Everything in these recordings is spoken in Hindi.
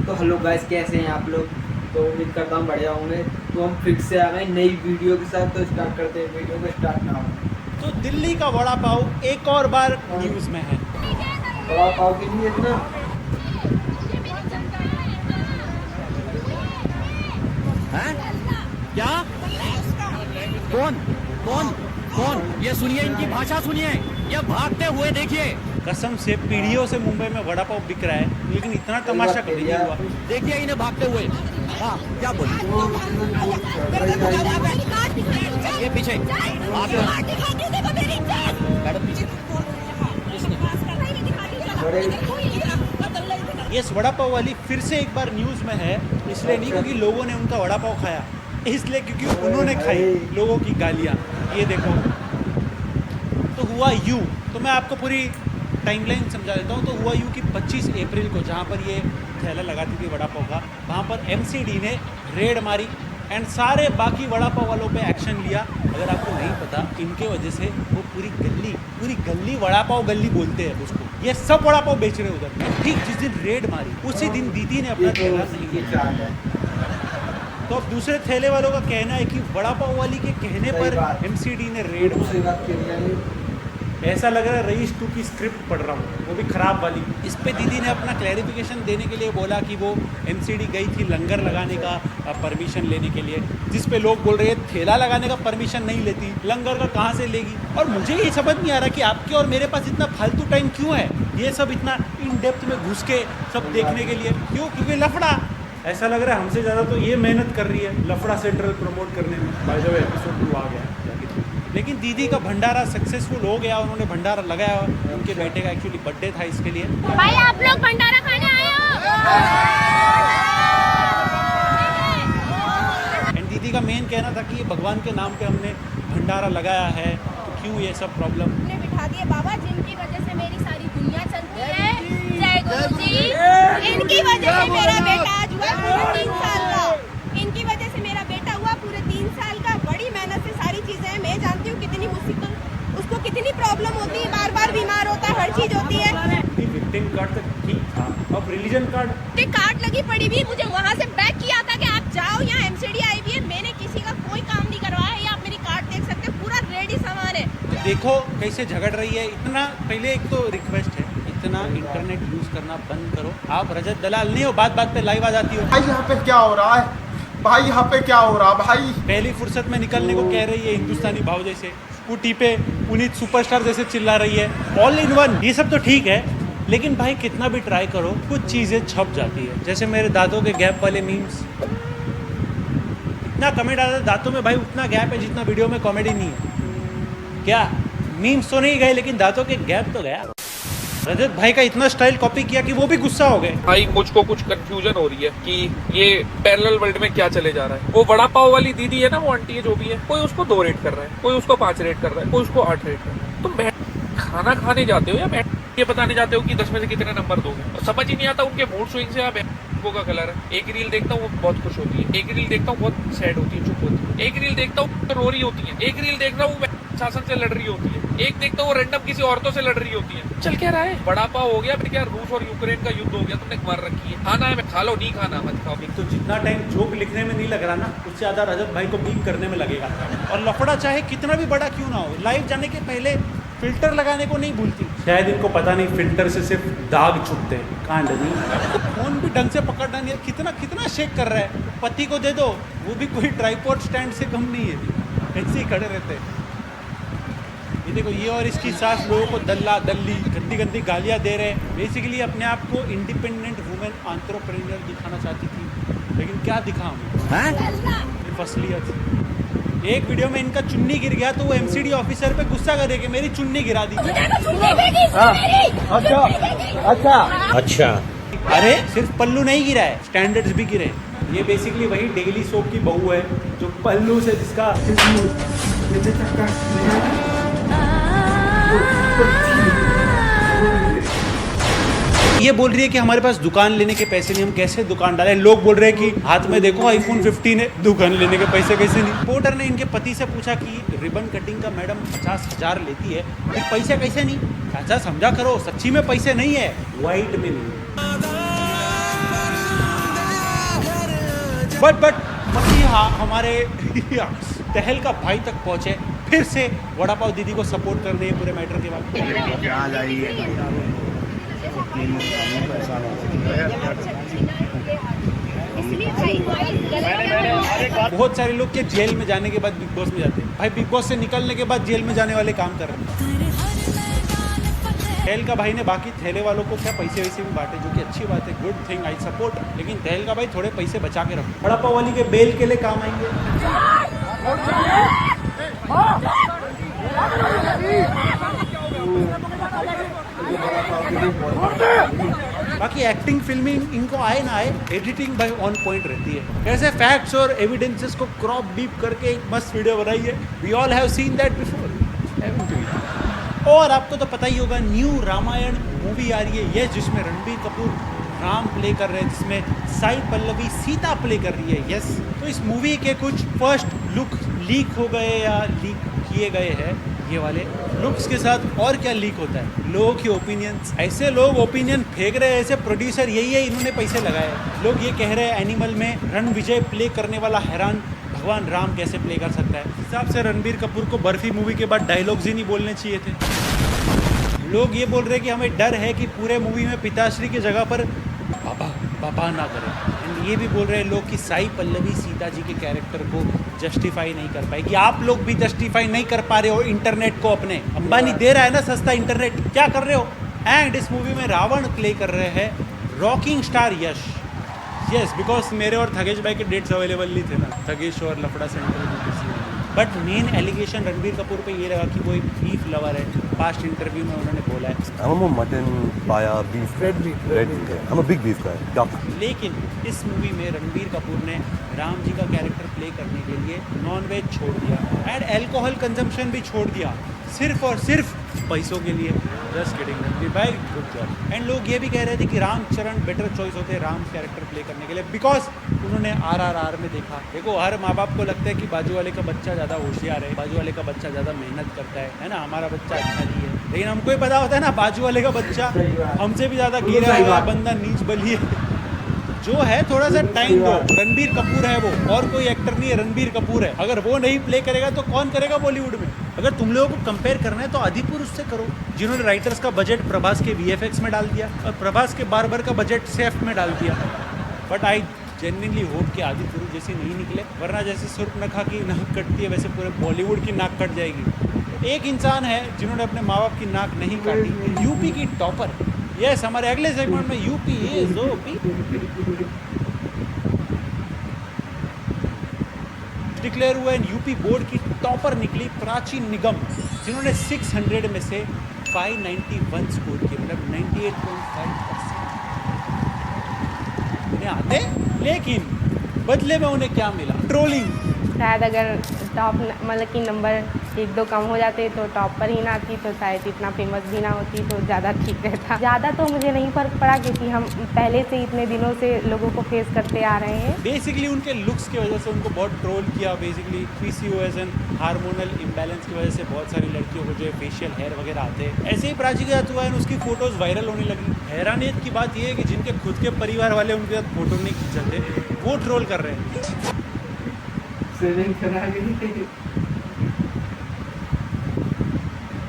तो हेलो गाइस, कैसे हैं आप लोग। तो उम्मीद करता हूँ बढ़िया होंगे। तो हम फिर से आ गए नई वीडियो के साथ। तो स्टार्ट करते हैं वीडियो को। स्टार्ट ना हो तो दिल्ली का वड़ा पाव एक और बार न्यूज़ में है। बड़ा पाव के लिए इतना हैं? क्या? कौन कौन कौन? ये सुनिए, इनकी भाषा सुनिए, ये भागते हुए देखिए। कसम से पीढ़ियों से मुंबई में वड़ा पाव बिक रहा है, लेकिन इतना तमाशा कभी नहीं हुआ। देखिए इन्हें भागते हुए। हाँ, क्या बोल ये पीछे आप मैडम पीछे। ये वड़ा पाव वाली फिर से एक बार न्यूज़ में है, इसलिए नहीं क्योंकि लोगों ने उनका वड़ा पाव खाया, इसलिए क्योंकि उन्होंने खाई लोगों की गालियाँ। ये देखो, तो हुआ यूँ। तो मैं आपको पूरी टाइमलाइन समझा देता हूँ। तो हुआ यूँ कि 25 अप्रैल को जहाँ पर ये ठेला लगाती थी वड़ा पाव का, वहाँ पर MCD ने रेड मारी एंड सारे बाकी वड़ा पाव वालों पे एक्शन लिया। अगर आपको नहीं पता, इनके वजह से वो पूरी गली वड़ा पाव गली बोलते हैं उसको, ये सब वड़ा पाव बेच रहे उधर। ठीक जिस दिन रेड मारी उसी दिन दीदी ने अपना ठेला नहीं किया। तो अब दूसरे ठेले वालों का कहना है कि वड़ा पाव वाली के कहने पर MCD ने रेड मारी। ऐसा लग रहा है रईस 2 की स्क्रिप्ट पढ़ रहा हूँ, वो भी खराब वाली। इस पे दीदी ने अपना क्लैरिफिकेशन देने के लिए बोला कि वो MCD गई थी लंगर लगाने का परमिशन लेने के लिए, जिस पे लोग बोल रहे हैं ठेला लगाने का परमिशन नहीं लेती, लंगर का कहाँ से लेगी। और मुझे ये समझ नहीं आ रहा कि आपके और मेरे पास इतना फालतू टाइम क्यों है, ये सब इतना इन डेप्थ में घुस के सब देखने के लिए क्यों? क्योंकि लफड़ा। ऐसा लग रहा है हमसे ज़्यादा तो ये मेहनत कर रही है लफड़ा सेंट्रल प्रमोट करने में। बाय द वे एपिसोड 2 आ गया, लेकिन दीदी का भंडारा सक्सेसफुल हो गया। उन्होंने भंडारा लगाया, उनके बेटे का एक्चुअली बर्थडे था इसके लिए। भाई आप लोग भंडारा खाने आए हो? एंड दीदी का मेन कहना था कि ये भगवान के नाम पे हमने भंडारा लगाया है, तो क्यों ये सब प्रॉब्लम। हमने बिठा दिए बाबा जिनकी वजह से मेरी सारी दुनिया चलती है। जय गुरु जी। इनकी वजह से मेरा बेटा आज हुआ पूरे 3 साल का। इनकी वजह से मेरा बेटा हुआ पूरे 3 साल का। बड़ी मेहनत से सारी चीजें हैं। मैं जानती हूँ कितनी मुसीबत, उसको कितनी प्रॉब्लम होती है, बार बार बीमार होता है, हर चीज होती है। विक्टिम कार्ड तक ठीक था, अब रिलीजन कार्ड लगी पड़ी हुई, मुझे वहाँ से बैक किया था कि आप जाओ, यहाँ MCD आई हुई है। मैंने किसी का कोई काम नहीं करवाया। ये आप मेरी कार्ड देख सकते हैं, पूरा रेडी सामान है। देखो कैसे झगड़ रही है। इतना पहले एक तो रिक्वेस्ट है, इतना इंटरनेट यूज करना बंद करो। आप रजत दलाल नहीं हो, बात बात पे लाइव आ जाती हो। भाई यहाँ पे क्या हो रहा है, भाई यहाँ पे क्या हो रहा है भाई। पहली फुर्सत में निकलने को कह रही है हिंदुस्तानी भाव जैसे, स्कूटी पे पुनीत सुपरस्टार जैसे चिल्ला रही है, ऑल इन वन। ये सब तो ठीक है, लेकिन भाई कितना भी ट्राई करो कुछ चीज़ें छप जाती है। जैसे मेरे दांतों के गैप वाले मीम्स, इतना कमेंट आता है दांतों में, भाई उतना गैप है जितना वीडियो में कॉमेडी नहीं है। क्या मीम्स तो नहीं गए, लेकिन दांतों के गैप तो गया। रजत भाई का इतना स्टाइल कॉपी किया कि वो भी गुस्सा हो गए। भाई मुझको कुछ कंफ्यूजन हो रही है कि ये पैरेलल वर्ल्ड में क्या चले जा रहा है। वो वड़ा पाव वाली दीदी है ना, वो आंटी है जो भी है, कोई उसको 2 रेट कर रहा है, कोई उसको 5 रेट कर रहा है, कोई उसको 8 रेट कर रहा है। तुम खाना खाने जाते हो या ये बताने जाते हो कि 10 में से कितने नंबर दोगे? और समझ ही नहीं आता उनके मूड स्विंग से। आप का कलर है, एक रील देखता हूँ वो बहुत खुश होती है, एक रील देखता हूँ बहुत सैड होती है, चुप होती है, एक रील देखता हूँ तो रो रही होती है, एक रील देख रहा हूँ शासन से लड़ रही होती है, एक देखता हूँ वो रैंडम किसी औरतों से लड़ रही होती है। चल क्या रहा है? वड़ा पाव हो गया, फिर क्या रूस और यूक्रेन का युद्ध हो गया, तुमने मार रखी है। खाना है खा लो, नहीं खाना मत खाओ। एक तो जितना टाइम जोक लिखने में नहीं लग रहा ना, उससे ज़्यादा रजत भाई को मीम करने में लगेगा। और लफड़ा चाहे कितना भी बड़ा क्यों ना हो, लाइव जाने के पहले फिल्टर लगाने को नहीं भूलती। शायद इनको पता नहीं फिल्टर से सिर्फ दाग छुपते हैं, कांड नहीं। फोन भी ढंग से पकड़ना नहीं है, कितना शेक कर रहा है। पति को दे दो, वो भी कोई ट्राइपॉड स्टैंड से कम नहीं है, ऐसे ही खड़े रहते हैं। ये देखो, ये और इसकी सास लोगों को दल्ली गंदी गालियाँ दे रहे हैं। बेसिकली अपने आप को इंडिपेंडेंट वुमेन एंटरप्रेन्योर दिखाना चाहती थी, लेकिन क्या दिखा हमें? असलियत। एक वीडियो में इनका चुन्नी गिर गया तो वो MCD ऑफिसर पे गुस्सा करे कि मेरी चुन्नी गिरा दी। अच्छा। अरे सिर्फ पल्लू नहीं गिरा है, स्टैंडर्ड्स भी गिरे। ये बेसिकली वही डेली सोप की बहू है जो पल्लू से जिसका ये बोल रही है कि हमारे पास दुकान लेने के पैसे नहीं, हम कैसे दुकान डालें। लोग बोल रहे हैं कि हाथ में देखो iPhone 15 है, दुकान लेने के पैसे कैसे नहीं। रिपोर्टर ने इनके पति से पूछा कि रिबन कटिंग का मैडम 50,000 लेती है, फिर पैसे कैसे नहीं? चाचा समझा करो, सच्ची में पैसे नहीं है, वाइट में नहीं। बट मक्खी हमारे तहलका भाई तक पहुंचे फिर से वड़ा पाव दीदी को सपोर्ट कर रही है पूरे मैटर के बाद। बहुत सारे लोग के जेल में जाने के बाद बिग बॉस में जाते हैं। भाई बिग बॉस से निकलने के बाद जेल में जाने वाले काम कर रहे हैं। तहलका भाई ने बाकी थैले वालों को क्या पैसे वैसे भी बांटे, जो कि अच्छी बात है, गुड थिंग, आई सपोर्ट। लेकिन तहलका भाई थोड़े पैसे बचा के रखो, वड़ा पाव वाली के बेल के लिए काम आएंगे। बाकी एक्टिंग फिल्मिंग इनको आए ना आए, एडिटिंग भाई ऑन पॉइंट रहती है। कैसे फैक्ट्स और एविडेंसेस को क्रॉप बीप करके एक मस्त वीडियो बनाई है। We all have seen that before. और आपको तो पता ही होगा, न्यू रामायण मूवी आ रही है ये, जिसमें रणबीर कपूर राम प्ले कर रहे हैं, जिसमें साई पल्लवी सीता प्ले कर रही है। यस, तो इस मूवी के कुछ फर्स्ट लुक लीक हो गए या लीक किए गए हैं। ये वाले लुक्स के साथ और क्या लीक होता है, लोगों की ओपिनियंस। ऐसे लोग ओपिनियन फेंक रहे हैं, ऐसे प्रोड्यूसर यही है, इन्होंने पैसे लगाए। लोग ये कह रहे हैं एनिमल में रणविजय प्ले करने वाला हैरान भगवान राम कैसे प्ले कर सकता है। हिसाब से रणबीर कपूर को बर्फी मूवी के बाद डायलॉग्स ही नहीं बोलने चाहिए थे। लोग ये बोल रहे हैं कि हमें डर है कि पूरे मूवी में पिताश्री की जगह पर बाबा ना करें। एंड ये भी बोल रहे हैं लोग कि साई पल्लवी सीता जी के कैरेक्टर को जस्टिफाई नहीं कर पाएगी। आप लोग भी जस्टिफाई नहीं कर पा रहे हो इंटरनेट को अपने। अंबानी दे रहा है ना सस्ता इंटरनेट, क्या कर रहे हो। एंड इस मूवी में रावण प्ले कर रहे हैं rocking star Yash. Yes, because मेरे और थगेश भाई के डेट्स अवेलेबल नहीं थे ना, थगेश और लफड़ा centre. But main allegation Ranbir Kapoor पे ये लगा कि वो एक बीफ लवर है। पास्ट इंटरव्यू में उन्होंने बोला है I'm a mutton, paya, beef, red meat. I'm a big beef guy. Duck. लेकिन इस मूवी में रणबीर कपूर ने राम जी का कैरेक्टर प्ले करने के लिए नॉनवेज छोड़ दिया एंड अल्कोहल कंजम्पशन भी छोड़ दिया, सिर्फ और सिर्फ पैसों के लिए। जस्ट किडिंग रणबीर भाई, गुड जॉब। एंड लोग ये भी कह रहे थे कि रामचरण बेटर चॉइस होते हैं राम कैरेक्टर प्ले करने के लिए, बिकॉज उन्होंने RRR में देखा। देखो, हर माँ बाप को लगता है कि बाजू वाले का बच्चा ज़्यादा होशियार है, बाजू वाले का बच्चा ज़्यादा मेहनत करता है ना, हमारा बच्चा अच्छा नहीं है। लेकिन हमको ही पता होता है ना, बाजू वाले का बच्चा हमसे भी ज़्यादा गिरा हुआ बंदा, नीच बली है। जो है थोड़ा सा टाइम दो। रणबीर कपूर है वो, और कोई एक्टर नहीं है, रणबीर कपूर है। अगर वो नहीं प्ले करेगा तो कौन करेगा बॉलीवुड में। अगर तुम लोगों को कंपेयर करना है तो आदिपुरुष से करो, जिन्होंने राइटर्स का बजट प्रभास के VFX में डाल दिया और प्रभास के बार्बर का बजट सेफ में डाल दिया। बट आई जेन्युइनली होप कि आदिपुरुष जैसे नहीं निकले, वरना जैसे सुर्पनखा की नाक कटती है वैसे पूरे बॉलीवुड की नाक कट जाएगी। एक इंसान है जिन्होंने अपने माँ बाप की नाक नहीं काटी, यूपी की टॉपर। यस, हमारे अगले सेगमेंट में यूपी इज ओपी। डिक्लेयर हुआ है यूपी बोर्ड की टॉपर निकली प्राची निगम, जिन्होंने 600 में से 591 स्कोर किए, मतलब 98.5%। उन्हें आते, लेकिन बदले में उन्हें क्या मिला? ट्रोलिंग। शायद अगर टॉप मतलब कि नंबर 1-2 कम हो जाते तो टॉप पर ही ना आती, तो शायद इतना फेमस भी ना होती, तो ज़्यादा ठीक रहता। ज़्यादा तो मुझे नहीं फर्क पड़ा, क्योंकि हम पहले से इतने दिनों से लोगों को फेस करते आ रहे हैं। बेसिकली उनके लुक्स की वजह से उनको बहुत ट्रोल किया। Basically PCOS and hormonal imbalance की वजह से बहुत सारी लड़कियों को जो है फेशियल हेयर वगैरह आते हैं। ऐसे ही प्राची के साथ हुआ है, उसकी फ़ोटोज़ वायरल होने लगी। हैरानियत की बात यह है कि जिनके खुद के परिवार वाले उनके साथ फ़ोटो नहीं खींचाते, वो ट्रोल कर रहे हैं।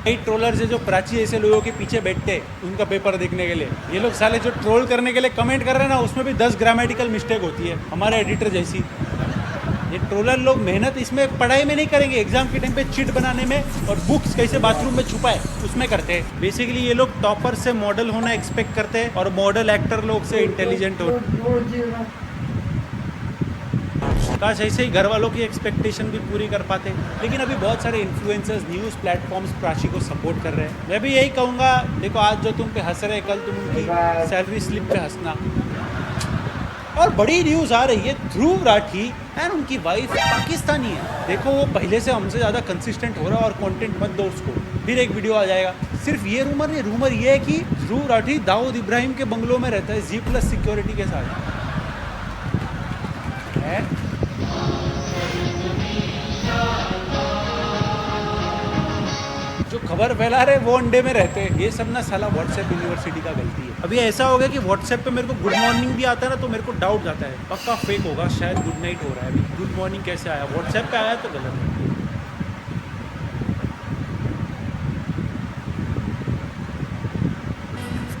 कई ट्रोलर से जो प्राची ऐसे लोगों के पीछे बैठते हैं उनका पेपर देखने के लिए, ये लोग साले जो ट्रोल करने के लिए कमेंट कर रहे हैं ना, उसमें भी 10 ग्रामेटिकल मिस्टेक होती है हमारे एडिटर जैसी। ये ट्रोलर लोग मेहनत इसमें पढ़ाई में नहीं करेंगे, एग्जाम के टाइम पे चिट बनाने में और बुक्स कैसे बाथरूम में छुपाए उसमें करते हैं। बेसिकली ये लोग टॉपर से मॉडल होना एक्सपेक्ट करते हैं और मॉडल एक्टर लोग से इंटेलिजेंट हो। काश ऐसे ही घर वालों की एक्सपेक्टेशन भी पूरी कर पाते। लेकिन अभी बहुत सारे इन्फ्लुएंसर्स, न्यूज़ प्लेटफॉर्म्स प्राची को सपोर्ट कर रहे हैं। मैं भी यही कहूँगा, देखो आज जो तुम पे हंस रहे, कल तुम उनकी सैलरी स्लिप पे हंसना। और बड़ी न्यूज़ आ रही है, ध्रुव राठी एंड उनकी वाइफ पाकिस्तानी है। देखो, वो पहले से हमसे ज़्यादा कंसिस्टेंट हो रहा है और कंटेंट मत दो उसको, फिर एक वीडियो आ जाएगा। सिर्फ ये रूमर नहीं, रूमर ये है कि ध्रुव राठी दाऊद इब्राहिम के बंगलों में रहता है G+ सिक्योरिटी के साथ है। जो खबर फैला रहे वो अंडे में रहते हैं। ये सब ना साला व्हाट्सएप यूनिवर्सिटी का गलती है। अभी ऐसा हो गया कि व्हाट्सएप पे मेरे को गुड मॉर्निंग भी आता है ना, तो मेरे को डाउट आता है पक्का फेक होगा, शायद गुड नाइट हो रहा है। अभी गुड मॉर्निंग कैसे आया, व्हाट्सएप पे आया तो गलत है।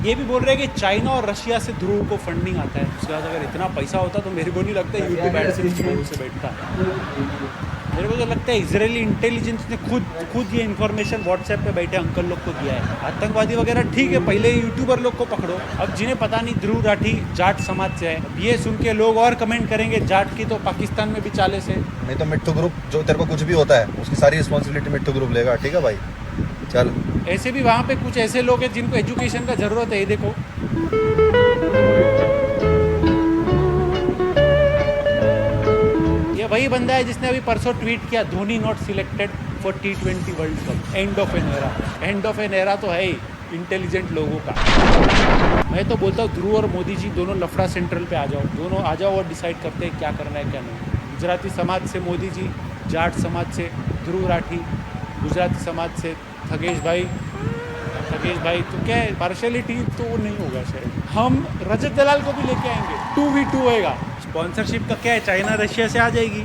ये भी बोल रहे हैं कि चाइना और रशिया से ध्रुव को फंडिंग आता है। उसके बाद अगर इतना पैसा होता तो मेरे को नहीं लगता यूट्यूब एडसेंस से बैठता। मेरे को तो लगता है इजरायली इंटेलिजेंस ने खुद ये इन्फॉर्मेशन व्हाट्सएप पे बैठे अंकल लोग को दिया है। आतंकवादी वगैरह ठीक है, पहले यूट्यूबर लोग को पकड़ो। अब जिन्हें पता नहीं ध्रुव राठी जाट समाज से है, अब ये सुन के लोग और कमेंट करेंगे जाट की तो पाकिस्तान में भी चाले से। नहीं तो मिट्टू ग्रुप, जो तेरे को कुछ भी होता है उसकी सारी रिस्पॉन्सिबिलिटी मिट्टू ग्रुप लेगा। ठीक है भाई, चल। ऐसे भी वहाँ पे कुछ ऐसे लोग हैं जिनको एजुकेशन का जरूरत है। ये देखो, ये वही बंदा है जिसने अभी परसों ट्वीट किया Dhoni not selected for T20 world cup, end of an era. End of an era तो है ही इंटेलिजेंट लोगों का। मैं तो बोलता हूँ ध्रुव और मोदी जी दोनों लफड़ा सेंट्रल पे आ जाओ, दोनों आ जाओ और डिसाइड करते हैं क्या करना है क्या नहीं। गुजराती समाज से मोदी जी, जाट समाज से ध्रुव राठी, गुजराती समाज से थगेश भाई तो क्या है, पार्शलिटी तो वो नहीं होगा शायद। हम रजत दलाल को भी लेके आएंगे, 2v2 होएगा। स्पॉन्सरशिप का क्या है, चाइना रशिया से आ जाएगी।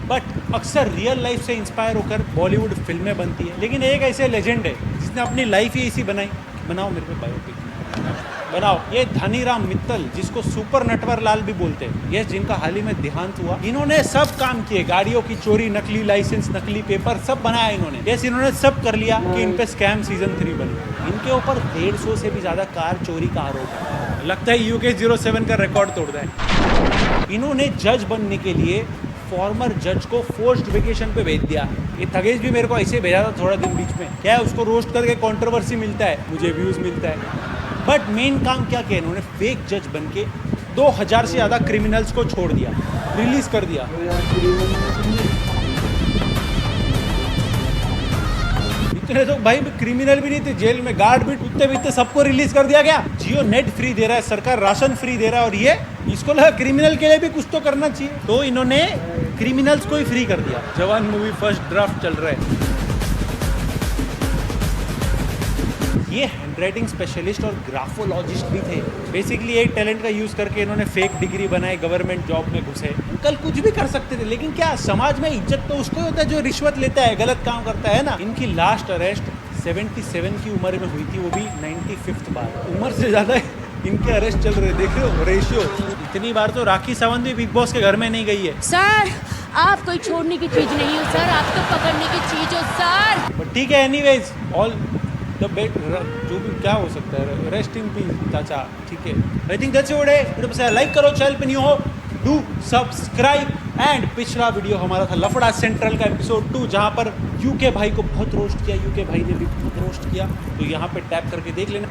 बट अक्सर रियल लाइफ से इंस्पायर होकर बॉलीवुड फिल्में बनती है, लेकिन एक ऐसे लेजेंड है जिसने अपनी लाइफ ही ऐसी बनाई। बनाओ मेरे पे बायोपिक बनाओ। ये धनीराम मित्तल, जिसको सुपर नटवर लाल भी बोलते हैं, ये जिनका हाल ही में देहांत हुआ। इन्होंने सब काम किए, गाड़ियों की चोरी, नकली लाइसेंस, नकली पेपर, सब बनाया इन्होंने। यस, इन्होंने सब कर लिया कि इन पे स्कैम सीजन 3 बने। इनके ऊपर 150 से भी ज्यादा कार चोरी का आरोप है। लगता है UK 07 का रिकॉर्ड तोड़ दें। इन्होंने जज बनने के लिए फॉर्मर जज को फोर्स्ड वेकेशन पे भेज दिया। ये थगेश भी मेरे को ऐसे भेजा था थोड़ा दिन बीच में। क्या है, उसको रोस्ट करके कंट्रोवर्सी मिलता है, मुझे व्यूज मिलता है। बट मेन काम क्या किया इन्होंने, फेक जज बन के 2000 से ज़्यादा क्रिमिनल्स को छोड़ दिया, रिलीज कर दिया। इतने तो भाई क्रिमिनल भी नहीं थे जेल में, गार्ड भी कुत्ते बीते सबको रिलीज कर दिया गया। जियो नेट फ्री दे रहा है, सरकार राशन फ्री दे रहा है, और ये इसको लगा क्रिमिनल के लिए भी कुछ तो करना चाहिए, तो इन्होंने क्रिमिनल्स को ही फ्री कर दिया। जवान मूवी फर्स्ट ड्राफ्ट चल रहा है। ये हैंडराइटिंग स्पेशलिस्ट और ग्राफोलॉजिस्ट भी थे। बेसिकली एक टैलेंट का यूज करके इन्होंने फेक डिग्री बनाए, गवर्नमेंट जॉब में घुसे। कल कुछ भी कर सकते थे, लेकिन क्या समाज में इज्जत तो उसको होता है जो रिश्वत लेता है, गलत काम करता है ना। इनकी लास्ट अरेस्ट 77 की उम्र में हुई थी, वो भी 95th बार। उम्र से ज्यादा इनके अरेस्ट चल रहे, देख रहे हो रेशियो। इतनी बार तो राखी सावंत भी बिग बॉस के घर में नहीं गई है। सर आप कोई छोड़ने की चीज नहीं हो सर, आप तो पकड़ने की चीज हो सर। बट ठीक है, एनीवेज ऑल द बेट, जो भी क्या हो सकता है, रेस्ट इन पीस चाचा। ठीक है, I think that's it. Video पसंद लाइक करो, चैनल पे न्यू हो डू सब्सक्राइब। एंड पिछला वीडियो हमारा था लफड़ा सेंट्रल का एपिसोड 2, जहाँ पर UK भाई को बहुत रोस्ट किया, UK भाई ने भी बहुत रोस्ट किया, तो यहाँ पे टैप करके देख लेना।